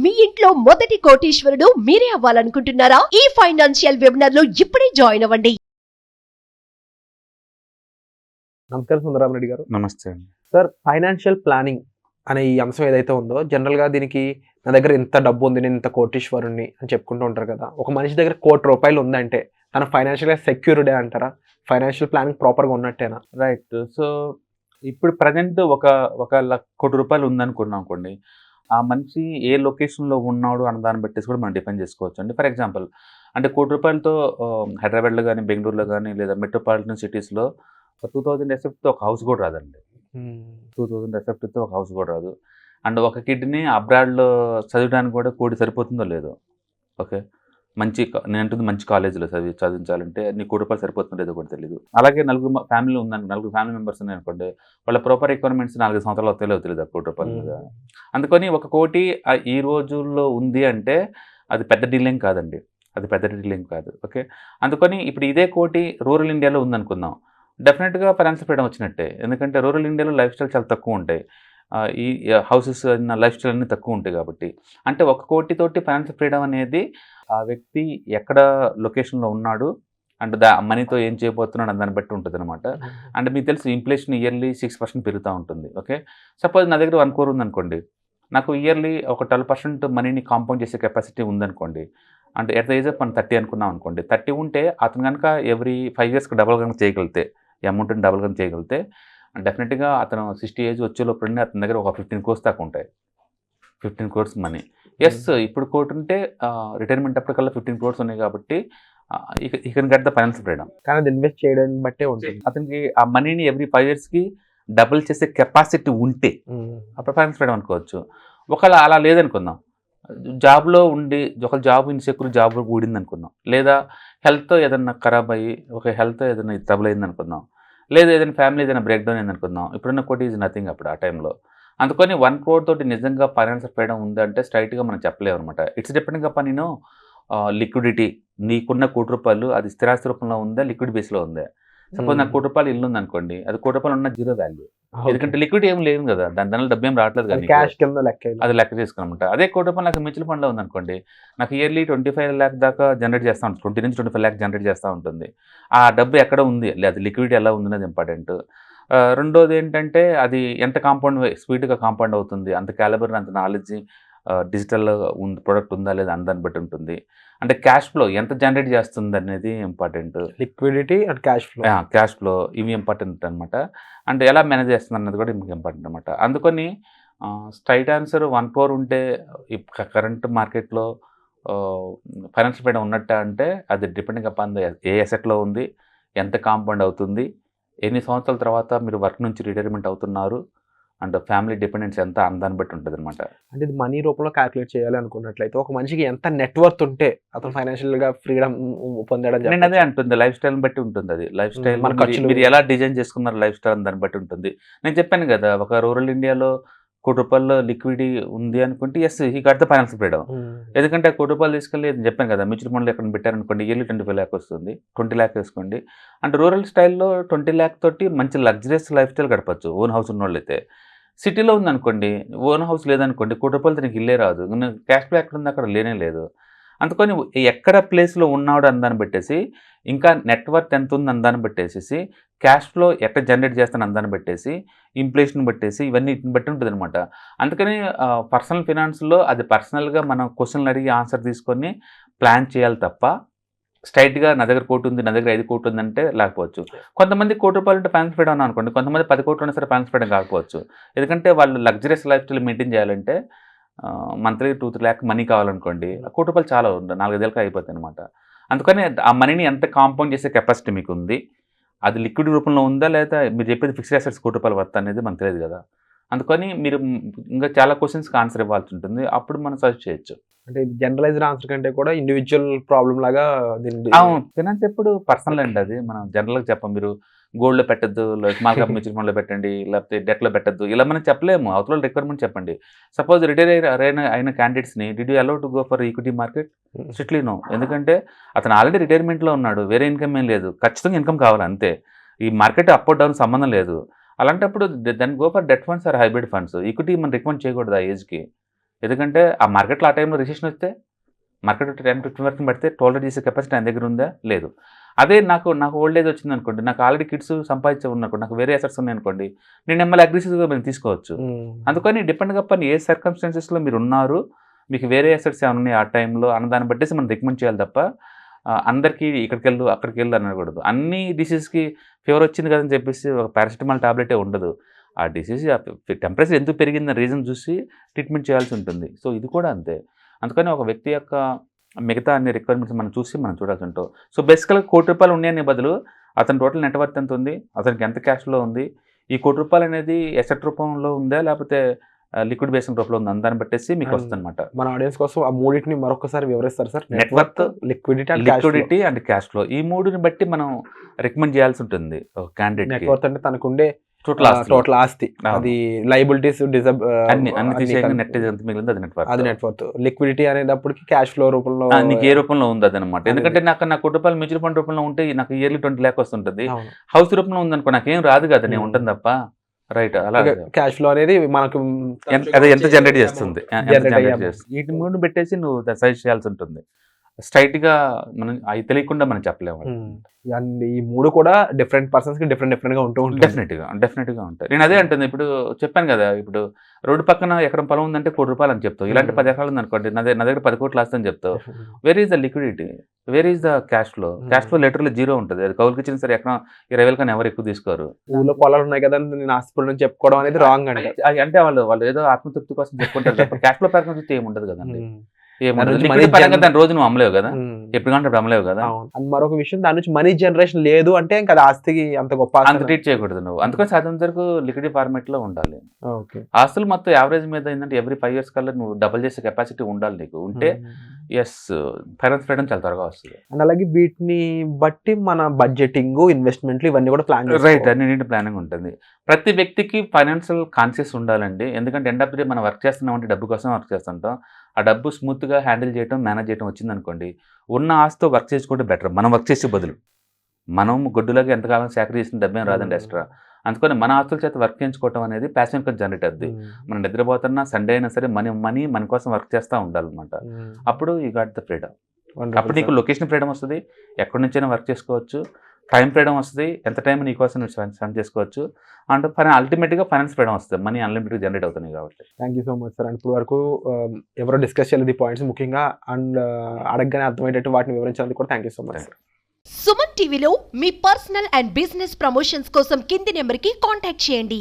మీ ఇంట్లో మొదటి కోటీశ్వరుడు మీరే అవ్వాలనుకుంటున్నారా? ఈ ఫైనాన్షియల్ వెబినార్ లో ఇప్పుడే జాయిన్ అవ్వండి. నమస్కారం సుందరరామరెడ్డి గారు. నమస్తే అండి. సార్, ఫైనాన్షియల్ ప్లానింగ్ అనే ఈ అంశం ఏదైతే ఉందో, జనరల్గా దీనికి నా దగ్గర ఇంత డబ్బు ఉంది, నేను ఇంత కోటీశ్వరుణ్ణి అని చెప్పుకుంటూ ఉంటారు కదా. ఒక మనిషి దగ్గర ₹1,00,00,000 ఉందంటే తన ఫైనాన్షియల్గా సెక్యూర్డే అంటారా? ఫైనాన్షియల్ ప్లానింగ్ ప్రాపర్గా ఉన్నట్టేనా? రైట్. సో ఇప్పుడు ప్రజెంట్ ఒక ₹1,00,00,000 ఉందనుకున్నాం అనుకోండి, ఆ మనిషి ఏ లొకేషన్లో ఉన్నాడు అన్న దాన్ని బట్టేసి కూడా మనం డిపెండ్ చేసుకోవచ్చు అండి. ఫర్ ఎగ్జాంపుల్ అంటే ₹1,00,00,000తో హైదరాబాద్లో కానీ, బెంగళూరులో కానీ, లేదా మెట్రోపాలిటన్ సిటీస్లో 2000 ఎసెప్ట్తో ఒక హౌస్ కూడా రాదండి. 2000 ఎసెప్ట్తో ఒక హౌస్ కూడా రాదు. అండ్ ఒక కిడ్ని అబ్రాడ్లో చదవడానికి కూడా కోటి సరిపోతుందో లేదో. ఓకే, నేను అంటుంది మంచి కాలేజీలో చదివించాలంటే నీ ₹1,00,00,000 సరిపోతుందో లేదో కూడా తెలియదు. అలాగే నలుగురు ఫ్యామిలీ మెంబర్స్ ఉన్నాయనుకోండి, వాళ్ళ ప్రాపర్ రిక్వైర్మెంట్స్ 4 సంవత్సరాలు అవుతాయో తెలియదు ₹1,00,00,000 మీద. అందుకని 1 కోటి ఈ రోజుల్లో ఉంది అంటే అది పెద్ద డీలింగ్ కాదండి, అది పెద్ద డీలింగ్ కాదు. ఓకే, అందుకని ఇప్పుడు ఇదే కోటి రూరల్ ఇండియాలో ఉందనుకుందాం, డెఫినెట్గా ఫైనాన్షియల్ ఫ్రీడమ్ వచ్చినట్టే. ఎందుకంటే రూరల్ ఇండియాలో లైఫ్ స్టైల్ చాలా తక్కువ ఉంటాయి, ఈ హౌసెస్ లైఫ్ స్టైల్ అన్నీ తక్కువ ఉంటాయి. కాబట్టి అంటే 1 కోటితోటి ఫైనాన్షియల్ ఫ్రీడమ్ అనేది ఆ వ్యక్తి ఎక్కడ లొకేషన్లో ఉన్నాడు అండ్ మనీతో ఏం చేయబోతున్నాడు అని దాన్ని బట్టి ఉంటుంది అనమాట. అండ్ మీకు తెలుసు ఇన్ఫ్లేషన్ ఇయర్లీ 6% పెరుగుతూ ఉంటుంది. ఓకే, సపోజ్ నా దగ్గర 1 crore ఉందనుకోండి, నాకు ఇయర్లీ ఒక 12% మనీని కాంపౌండ్ చేసే కెపాసిటీ ఉందనుకోండి. అంటే ఎట్ ద ఏజ్ ఆఫ్ 30 అనుకున్నాం అనుకోండి, 30 ఉంటే అతను కనుక ఎవ్రీ 5 yearsకి డబల్ కనుక చేయగలిగితే, ఈ అమౌంట్ని డబల్ కనుక చేయగలిగితే డెఫినెట్గా అతను 60 ఏజ్ వచ్చేలోపలనే అతని దగ్గర ఒక 15 crores దాకా ఉంటాయి. 15 crores మనీ. ఎస్, ఇప్పుడు కోటి ఉంటే రిటైర్మెంట్ అప్పటికల్లా 15 crores ఉన్నాయి కాబట్టి ఈ can get the financial freedom. కానీ అది ఇన్వెస్ట్ చేయడాన్ని బట్టే ఉంటుంది. అతనికి ఆ మనీని ఎవ్రీ 5 yearsకి డబుల్ చేసే కెపాసిటీ ఉంటే అప్పుడు ఫైనాన్షియల్ ఫ్రీడమ్ అనుకోవచ్చు. ఒకవేళ అలా లేదనుకుందాం, జాబ్లో ఉండి ఒక జాబ్ ఇన్సెక్యూర్ జాబ్ ఊడింది అనుకుందాం, లేదా హెల్త్ ఏదైనా ఖరాబ్ అయ్యి ఒక హెల్త్ ఏదైనా ట్రబుల్ అయింది అనుకుందాం, లేదా ఏదైనా ఫ్యామిలీ ఏదైనా బ్రేక్ డౌన్ అయింది అనుకుందాం, ఇప్పుడున్న కోటి ఈజ్ నథింగ్ అప్పుడు ఆ టైంలో. అందుకని 1 crore తోటి నిజంగా ఫైనాన్షియల్ ఫ్రీడమ్ ఉందంటే స్ట్రైట్గా మనం చెప్పలేము అనమాట. ఇట్స్ డిపెండింగ్ అప్ నేను లిక్విడిటీ, నీకున్న ₹1,00,00,000 అది స్థిరాస్తి రూపంలో ఉందా, లిక్విడ్ బేస్లో ఉందా. సపోజ్ నాకు ₹1,00,00,000 ఇల్లు ఉందనుకోండి, అది ₹1,00,00,000 ఉన్న జీరో వాల్యూ, ఎందుకంటే లిక్విడ్ ఏం లేదు కదా, దానివల్ల డబ్బు ఏం రావట్లేదు కానీ క్యాష్ కింద లెక్క అది లెక్క చేసుకున్నమాట. అదే ₹1,00,00,000 నాకు మ్యూచువల్ ఫండ్లో ఉందనుకోండి, నాకు ఇయర్లీ 25 lakh దాకా జనరేట్ చేస్తూ ఉంటుంది, 20 నుంచి 25 lakh జనరేట్ చేస్తూ ఉంటుంది. ఆ డబ్బు ఎక్కడ ఉంది, లేదు లిక్విడిటీ ఎలా ఉంది అనేది ఇంపార్టెంట్. రెండోది ఏంటంటే అది ఎంత స్పీడ్గా కాంపౌండ్ అవుతుంది, అంత క్యాలిబర్ అంత నాలెడ్జ్ డిజిటల్ ప్రోడక్ట్ ఉందా లేదా అని దాన్ని బట్టి ఉంటుంది. అంటే క్యాష్ ఫ్లో ఎంత జనరేట్ చేస్తుంది అనేది important. Liquidity and cash flow ఇవి ఇంపార్టెంట్ అనమాట. అండ్ ఎలా మేనేజ్ చేస్తుంది అన్నది కూడా ఇంపార్టెంట్ అనమాట. అందుకని స్ట్రైట్ ఆన్సర్ 1 crore ఉంటే ఈ కరెంట్ మార్కెట్లో ఫైనాన్షియల్ ఫ్రీడమ్ ఉన్నట్ట అంటే అది డిపెండింగ్ అపాన్ ఏ అసెట్లో ఉంది, ఎంత కాంపౌండ్ అవుతుంది, ఎన్ని సంవత్సరాల తర్వాత మీరు వర్క్ నుంచి రిటైర్మెంట్ అవుతున్నారు, అండ్ ఫ్యామిలీ డిపెండెన్స్ ఎంత దాన్ని బట్టి ఉంటుంది అనమాట. అంటే ఇది మనీ రూపంలో క్యాల్కులేట్ చేయాలి అనుకున్నట్లయితే ఒక మనిషికి ఎంత నెట్వర్త్ ఉంటే అతను ఫైనాన్షియల్గా ఫ్రీడమ్ పొందడం. నేను అదే అంటుంది, లైఫ్ స్టైల్ బట్టి ఉంటుంది. అది లైఫ్ స్టైల్ మీరు ఎలా డిజైన్ చేసుకున్నారు లైఫ్ స్టైల్ దాన్ని బట్టి ఉంటుంది. నేను చెప్పాను కదా, ఒక రూరల్ ఇండియాలో ₹1,00,00,000 లిక్విడిటీ ఉంది అనుకుంటే yes he got the financial freedom. ఎందుకంటే ₹1,00,00,000 తీసుకెళ్ళి చెప్పాను కదా, మ్యూచువల్ ఫండ్లో ఎక్కడ పెట్టారనుకోండి ఇయర్లీ 25 lakh వస్తుంది, 20 lakh వేసుకోండి. అంటే రూరల్ స్టైల్లో 20 lakh తోటి మంచి లగ్జరియస్ లైఫ్ స్టైల్ గడపచ్చు ఓన్ హౌస్ ఉన్న వాళ్ళు అయితే. సిటీలో ఉందనుకోండి, ఓన్ హౌస్ లేదనుకోండి, ₹1,00,00,000 నీకు ఇల్లే రాదు, క్యాష్ ఫ్లో ఎక్కడ ఉంది అక్కడ లేనే లేదు. అందుకని ఎక్కడ ప్లేస్లో ఉన్నాడు అందాన్ని పెట్టేసి, ఇంకా నెట్వర్క్ ఎంత ఉంది అందాన్ని పెట్టేసి, క్యాష్ ఫ్లో ఎక్కడ జనరేట్ చేస్తాను అందాన్ని పెట్టేసి, ఇన్ఫ్లేషన్ పెట్టేసి, ఇవన్నీ బట్టి ఉంటుంది అనమాట. అందుకని పర్సనల్ ఫినాన్స్లో అది పర్సనల్గా మనం క్వశ్చన్లు అడిగి ఆన్సర్ తీసుకొని ప్లాన్ చేయాలి తప్ప స్ట్రైట్గా నా దగ్గర ₹1,00,00,000 ఉంది, నా దగ్గర ₹5,00,00,000 ఉందంటే లేకపోవచ్చు. కొంతమంది ₹1,00,00,000 ఉంటే ఫైనాన్స్ ఫ్రీడమ్ అనుకోండి, కొంతమంది ₹10,00,00,000 ఉన్నా సరే ఫైనాన్స్ ఫ్రీడమ్ కాకపోవచ్చు. ఎందుకంటే వాళ్ళు లగ్జరియస్ లైఫ్ స్టైల్ మెయింటైన్ చేయాలంటే మంత్లీ 2-3 lakh మనీ కావాలనుకోండి, ₹1,00,00,000 చాలా ఉంది, 4-5 అయిపోతాయి అనమాట. అందుకని ఆ మనీని ఎంత కాంపౌండ్ చేసే కెపాసిటీ మీకు ఉంది, అది లిక్విడ్ రూపంలో ఉందా లేదా మీరు చెప్పేది ఫిక్స్డ్ అసెట్స్ ₹1,00,00,000 వర్త్ అనేది మనకు తెలియదు కదా. అందుకని మీరు ఇంకా చాలా క్వశ్చన్స్కి ఆన్సర్ ఇవ్వాల్సి ఉంటుంది, అప్పుడు మనం సజెస్ట్ చేయొచ్చు. అంటే జనరలైజ్డ్ ఆన్సర్ కంటే కూడా ఇండివిజువల్ ప్రాబ్లం లాగా ఫినాన్స్ ఎప్పుడు పర్సనల్ అండి, అది మనం జనరల్గా చెప్పం. మీరు గోల్డ్లో పెట్టద్దు, స్మాల్ క్యాప్ మ్యూచువల్ ఫండ్లో పెట్టండి, లేకపోతే డెట్లో పెట్టద్దు, ఇలా మనం చెప్పలేము. అవతల రిక్వైర్మెంట్ చెప్పండి. సపోజ్ రిటైర్ అయిన క్యాండిడేట్స్ని did you allow to go for equity market? Strictly no. ఎందుకంటే అతను ఆల్రెడీ రిటైర్మెంట్లో ఉన్నాడు, వేరే ఇన్కమ్ ఏం లేదు, ఖచ్చితంగా ఇన్కమ్ కావాలి అంతే. ఈ మార్కెట్ అప్ అండ్ డౌన్ సంబంధం లేదు. అలాంటప్పుడు then go for debt funds or hybrid funds. Equity మనం రికమెండ్ చేయకూడదు ఆ ఏజ్కి. ఎందుకంటే ఆ మార్కెట్లో ఆ టైంలో రిసెషన్ వస్తే మార్కెట్ 10-15% పడితే టాలరేట్ చేసే కెపాసిటీ ఆయన దగ్గర ఉందా? లేదు. అదే నాకు ఓల్డ్ ఏజ్ వచ్చింది అనుకోండి, నాకు ఆల్రెడీ కిడ్స్ సంపాదించే ఉన్నాను, నాకు వేరే అసెట్స్ ఉన్నాయి అనుకోండి, నేను ఎమ్మెల్యే అగ్రెసివ్గా మేము తీసుకోవచ్చు. అందుకని డిపెండ్ అపాన్ ఏ సర్కమ్స్టాన్సెస్లో మీరు ఉన్నారు, మీకు వేరే అసెట్స్ ఏమైనా ఉన్నాయి ఆ టైంలో అన్న దాన్ని బట్టేసి మనం రికమెండ్ చేయాలి తప్ప అందరికీ ఇక్కడికి వెళ్ళు అక్కడికి వెళ్ళు అనకూడదు. అన్ని డిసీజ్కి ఫీవర్ వచ్చింది కదని చెప్పేసి ఒక పారాసిటమాల్ టాబ్లెటే ఉండదు. ఆ డిసీజ్ టెంపరేచర్ ఎందుకు పెరిగిందన్న రీజన్ చూసి ట్రీట్మెంట్ చేయాల్సి ఉంటుంది. సో ఇది కూడా అంతే. అందుకని ఒక వ్యక్తి యొక్క మిగతా అన్ని రిక్వైర్మెంట్స్ మనం చూసి మనం చూడాల్సి ఉంటాం. సో బేసికల్గా ₹1,00,00,000 ఉన్నాయనే బదులు అతని టోటల్ నెట్వర్త్ ఎంత ఉంది, అతనికి ఎంత క్యాష్లో ఉంది, ఈ ₹1,00,00,000 అనేది ఎసెట్ రూపంలో ఉందా లేకపోతే లిక్విడ్ బేసింగ్ రూపంలో ఉందా దాన్ని బట్టేసి మీకు వస్తుంది అనమాట. మన ఆడియన్స్ కోసం ఆ మూడింటిని మరొకసారి వివరిస్తారు sir. Net worth, liquidity and cash flow, ఈ మూడుని బట్టి మనం రికమెండ్ చేయాల్సి ఉంటుంది క్యాండిడేట్. నెట్వర్త్ అంటే తనకుండే టోటల్ ఆస్తి, అది లైబిలిటీస్ అన్ని తీసేయంగా నెట్ ఎంత మిగిలింది అది నెట్వర్క్. అది నెట్వర్త్. లిక్విడిటీ అనేటప్పటికి క్యాష్ ఫ్లో రూపంలో నీకు ఏ రూపంలో ఉంది అదనమాట. ఎందుకంటే నాకు నా ₹1,00,00,000 మ్యూచువల్ ఫండ్ రూపంలో ఉంటే నాకు ఇయర్లీ 20 lakhs వస్తుంటుంది. హౌస్ రూపంలో ఉందనుకో నాకేం రాదు కదా, నేను ఉంటుంది తప్ప. రైట్. అలా క్యాష్ ఫ్లో అనేది మనకు అదే ఎంత జనరేట్ చేస్తుంది. వీటి మూడు పెట్టేసి నువ్వు సజెస్ట్ చేయాల్సి ఉంటుంది. స్ట్రైట్ గా మనం అవి తెలియకుండా మనం చెప్పలేము. ఈ మూడు కూడా డిఫరెంట్ పర్సన్స్ కి డిఫరెంట్ గా ఉంటూ ఉంటాయి. డెఫినెట్ గా ఉంటాయి. నేను అదే అంటుంది, ఇప్పుడు చెప్పాను కదా, ఇప్పుడు రోడ్డు పక్కన ఎకరం పొలం ఉందంటే ₹1,00,00,000 అని చెప్తావు. ఇలాంటి 10 ఎకరాలు ఉంది అనుకోండి, నా దగ్గర 10 కోట్లు వస్తుందని చెప్తావు. Where is the liquidity, where is the cash flow? Cash flow literally zero ఉంటుంది. అది కౌలుకి ఇచ్చిన సరే ఎకరం 20,000 కన్నా ఎవరు ఎక్కువ తీసుకోరు. ఊళ్ళో పొలాలు ఉన్నాయి కదా నేను ఆస్తిపడి చెప్పుకోవడం అనేది రాంగ్ అండి. అంటే వాళ్ళు ఏదో ఆత్మతృప్తి కోసం చెప్పుకుంటారు. క్యాష్ ఫ్లో పరంగా చూస్తే ఏముండదు కదండి. దాని రోజు నువ్వు అమ్మలేవు కదా, ఎప్పుడు కంటే అమ్మలేవు కదా. మరొక విషయం, దాని నుంచి మనీ జనరేషన్ లేదు అంటే ఇంకా ఆస్తికి అంత గొప్ప అంత ట్రీట్ చేయకూడదు నువ్వు. అందుకని సాధ్యం వరకు లిక్విడ్ ఫార్మేట్ లో ఉండాలి. ఆస్తులు మొత్తం యావరేజ్ మీద ఏంటంటే ఎవ్రీ 5 years కల్లా నువ్వు డబుల్ చేసే కెపాసిటీ ఉండాలి నీకు. ఉంటే ఎస్ ఫైనాన్స్ ఫ్రీడమ్ చాలా త్వరగా వస్తుంది. అండ్ అలాగే వీటిని బట్టి మన బడ్జెటింగ్, ఇన్వెస్ట్మెంట్లు ఇవన్నీ కూడా ప్లాన్ రైట్, అన్నింటి ప్లానింగ్ ఉంటుంది. ప్రతి వ్యక్తికి ఫైనాన్షియల్ కాన్షియస్ ఉండాలండి. ఎందుకంటే ఎండ్ ఆఫ్ ది డే మనం వర్క్ చేస్తున్నామంటే డబ్బు కోసం వర్క్ చేస్తుంటాం. ఆ డబ్బు స్మూత్గా హ్యాండిల్ చేయడం, మేనేజ్ చేయడం వచ్చింది అనుకోండి, ఉన్న ఆస్తితో వర్క్ చేసుకోవడం బెటర్. మనం వర్క్ చేసే బదులు మనం గొడ్డులాగా ఎంతకాలం సేకరి చేసిన డబ్బేం రాదండి ఎక్స్ట్రా. అందుకని మన ఆస్తుల చేత వర్క్ చేయించుకోవడం అనేది ప్యాషన్ ఇన్కమ్ జనరేట్ అవుద్ది. మనం నిద్రపోతున్నా సండే అయినా సరే మనీ మన కోసం వర్క్ చేస్తూ ఉండాలన్నమాట. అప్పుడు యూ గాట్ ద ఫ్రీడమ్. అప్పుడు నీకు లొకేషన్ ఫ్రీడమ్ వస్తుంది, ఎక్కడి నుంచైనా వర్క్ చేసుకోవచ్చు. టైం ఫ్రీడమ్ వస్తుంది, ఎంత టైం నీ కోసం నువ్వు స్పెండ్ చేసుకోవచ్చు. అండ్ అల్టిమేట్గా ఫైనాన్స్ ఫ్రీడమ్ వస్తుంది, మనీ అన్లిమిటెడ్ జనరేట్ అవుతున్నాయి కాబట్టి. Thank you so much sir. And ఇప్పుడు వరకు ఎవరో డిస్కస్ చేయలేదు ఈ పాయింట్స్ ముఖ్యంగా, అండ్ అడగగానే అర్థమయ్యేటట్టు వాటిని వివరించినందుకు కూడా thank you so much. Suman టీవీలో మీ పర్సనల్ అండ్ బిజినెస్ ప్రమోషన్స్ కోసం కింది నెంబర్కి కాంటాక్ట్ చేయండి.